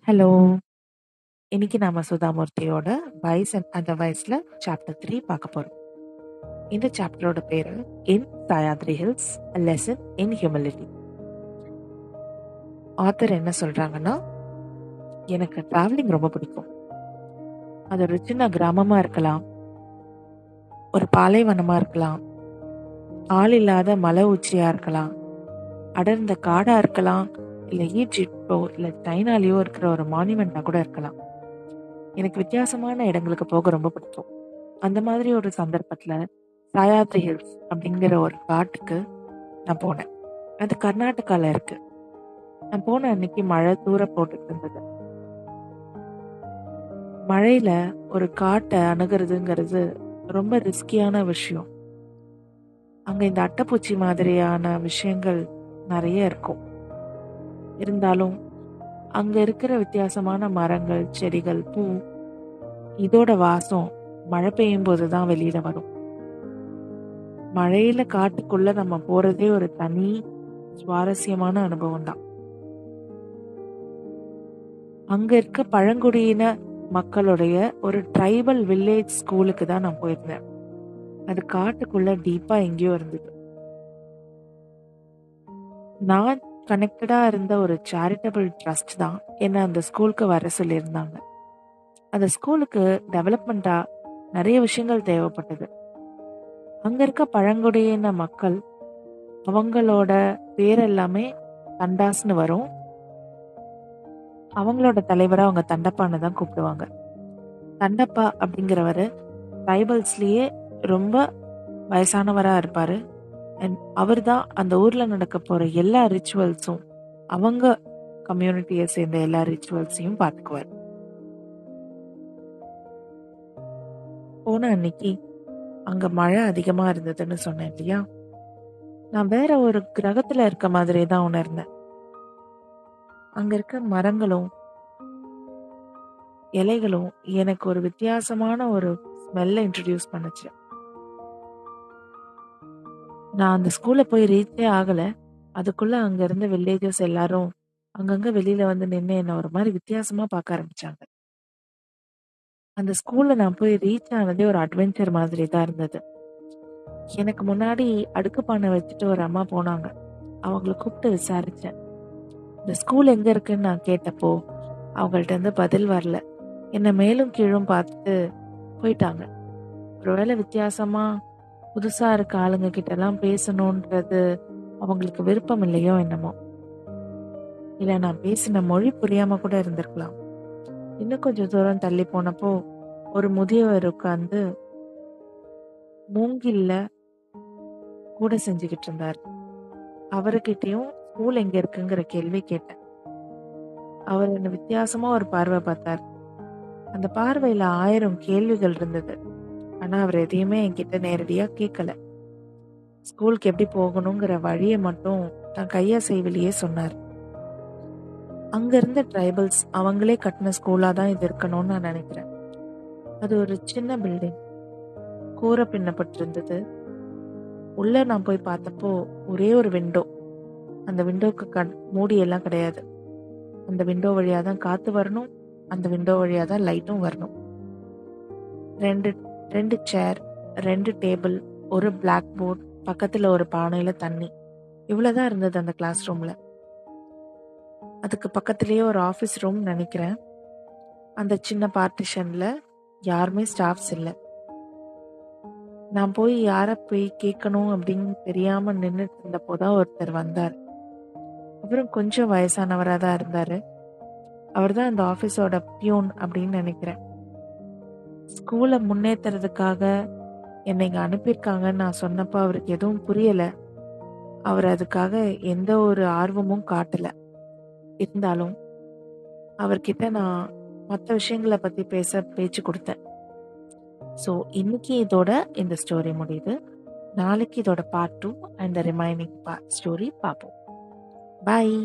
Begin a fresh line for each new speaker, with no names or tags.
Hello! இன்னைக்கு நாம சுதாமூர்த்தியோட "வயஸ் and அதர்வைஸ்ல" chapter 3 பார்க்க போறோம். இந்த சாப்டரோட பேரு "in Sahyadri hills a lesson in humility". Author என்ன சொல்றாங்கன்னா, எனக்கு டிராவலிங் ரொம்ப பிடிக்கும். அது ஒரு சின்ன கிராமமா இருக்கலாம், ஒரு பாலைவனமா இருக்கலாம், ஆள் இல்லாத மலை உச்சியா இருக்கலாம், அடர்ந்த காடா இருக்கலாம், இல்ல ஈஜிப்டோ இல்ல சைனாலயோ இருக்கிற ஒரு மானுமெண்டா கூட இருக்கலாம். எனக்கு வித்தியாசமான இடங்களுக்கு போக ரொம்ப பிடிக்கும். அந்த மாதிரி ஒரு சந்தர்ப்பத்துல சயாத்ரி ஹில்ஸ் அப்படிங்கிற ஒரு காட்டுக்கு நான் போனேன். அது கர்நாடகால இருக்கு. நான் போன அன்னைக்கு மழை தூர போட்டுட்டு இருந்தது. மழையில ஒரு காட்டை அணுகிறதுங்கிறது ரொம்ப ரிஸ்கியான விஷயம். அங்க இந்த அட்டைப்பூச்சி மாதிரியான விஷயங்கள் நிறைய இருக்கும். இருந்தாலும் அங்க இருக்கிற வித்தியாசமான மரங்கள், செடிகள், பூ, இதோட வாசம் மழை பெய்யும் போதுதான் வெளியில வரும். மழையில காட்டுக்குள்ள நம்ம போறதே ஒரு தனி சுவாரஸ்யமான அனுபவம் தான். அங்க இருக்க பழங்குடியின மக்களுடைய ஒரு ட்ரைபல் வில்லேஜ் ஸ்கூலுக்கு தான் நான் போயிருந்தேன். அது காட்டுக்குள்ள டீப்பா எங்கேயோ இருந்தது. நான் கனெக்டடா இருந்த ஒரு சேரிட்டபிள் ட்ரஸ்ட் தான் என்ன அந்த ஸ்கூலுக்கு வர சொல்லியிருந்தாங்க. அந்த ஸ்கூலுக்கு டெவலப்மெண்டா நிறைய விஷயங்கள் தேவைப்பட்டது. அங்க இருக்க பழங்குடியின மக்கள், அவங்களோட பேர் எல்லாமே தண்டாஸ்னு வரும். அவங்களோட தலைவரை அவங்க தண்டப்பான்னு தான் கூப்பிடுவாங்க. தண்டப்பா அப்படிங்கிறவரு ட்ரைபல்ஸ்லயே ரொம்ப வயசானவரா இருப்பாரு. அண்ட் அவர் தான் அந்த ஊர்ல நடக்க போற எல்லா ரிச்சுவல்ஸும், அவங்க கம்யூனிட்டியை சேர்ந்த எல்லா ரிச்சுவல்ஸையும் பார்த்துக்குவார். போன அன்னைக்கு அங்க மழை அதிகமா இருந்ததுன்னு சொன்னேன் இல்லையா? நான் வேற ஒரு கிரகத்துல இருக்க மாதிரி தான் உணர்ந்தேன். அங்க இருக்க மரங்களும் இலைகளும் எனக்கு ஒரு வித்தியாசமான ஒரு ஸ்மெல்ல இன்ட்ரடியூஸ் பண்ணுச்சு. நான் அந்த ஸ்கூல்ல போய் ரீச்சே ஆகல. அதுக்குள்ள அங்க இருந்த வில்லேஜர்ஸ் எல்லாரும் அங்கங்க வெளியில வந்து நின்னு என்ன ஒரு மாதிரி வித்தியாசமா பார்க்க ஆரம்பிச்சாங்க. அந்த ஸ்கூல்ல நான் போய் ரீச் ஆனதே ஒரு அட்வென்ச்சர் மாதிரி தான் இருந்தது. எனக்கு முன்னாடி அடுக்கு பானை வச்சுட்டு ஒரு அம்மா போனாங்க. அவங்கள கூப்பிட்டு விசாரிச்சேன். இந்த ஸ்கூல் எங்க இருக்குன்னு நான் கேட்டப்போ அவங்கள்ட்ட இருந்து பதில் வரல. என்ன மேலும் கீழும் பார்த்துட்டு போயிட்டாங்க. ஒருவேளை வித்தியாசமா புதுசா இருக்க ஆளுங்க கிட்ட எல்லாம் பேசணும்ன்றது அவங்களுக்கு விருப்பம் இல்லையோ என்னமோ. இல்ல நான் பேசின மொழி புரியாம கூட இருந்திருக்கலாம். இன்னும் கொஞ்சம் தூரம் தள்ளி போனப்போ ஒரு முதியவர் உட்கார்ந்து மூங்கில்ல கூட செஞ்சுக்கிட்டு இருந்தார். அவர்கிட்டயும் ஸ்கூல் எங்க இருக்குங்கிற கேள்வி கேட்டேன். அவர் என்ன வித்தியாசமா ஒரு பார்வை பார்த்தார். அந்த பார்வையில 1000 கேள்விகள் இருந்தது. ஆனா அவர் எதையுமே என்கிட்ட நேரடியா கேட்கல. ஸ்கூலுக்கு எப்படி போகணுங்கிற வழியை மட்டும் தன் கையசைவிலேயே சொன்னார். அங்க இருந்த ட்ரைபல்ஸ் அவங்களே கட்டின ஸ்கூலா தான் இது இருக்கணும்னு நான் நினைக்கிறேன். அது ஒரு சின்ன பில்டிங், கூரை பின்னப்பட்டிருந்தது. உள்ள நான் போய் பார்த்தப்போ ஒரே ஒரு விண்டோ. அந்த விண்டோக்கு மூடி எல்லாம் கிடையாது. அந்த விண்டோ வழியா தான் காத்து வரணும். அந்த விண்டோ வழியா தான் லைட்டும் வரணும். ரெண்டு ரெண்டு சேர், 2 டேபிள், ஒரு பிளாக் போர்ட், பக்கத்துல ஒரு பானையில தண்ணி. இவ்வளவுதான் இருந்தது அந்த கிளாஸ் ரூம்ல. அதுக்கு பக்கத்திலேயே ஒரு ஆஃபீஸ் ரூம் நினைக்கிறேன். அந்த சின்ன பார்ட்டிஷன்ல யாருமே ஸ்டாஃப்ஸ் இல்லை. நான் போய் யாரை போய் கேட்கணும் அப்படின்னு தெரியாம நின்றுட்டு இருந்தப்போதான் ஒருத்தர் வந்தார். அவரும் கொஞ்சம் வயசானவரா தான் இருந்தாரு. அவர் தான் இந்த ஆஃபீஸோட பியூன் அப்படின்னு நினைக்கிறேன். ஸ்கூலை முன்னேற்றுறதுக்காக என்னை இங்க அனுப்பியிருக்காங்கன்னு நான் சொன்னப்போ அவருக்கு எதுவும் புரியல. அவர் அதுக்காக எந்த ஒரு ஆர்வமும் காட்டல. இருந்தாலும் அவர்கிட்ட நான் மற்ற விஷயங்களை பத்தி பேச்சு கொடுத்தேன். ஸோ இன்னைக்கு இதோட இந்த ஸ்டோரி முடியுது. நாளைக்கு இதோட பார்ட் 2 அண்ட் ரிமைனிங் ஸ்டோரி பார்ப்போம். பாய்.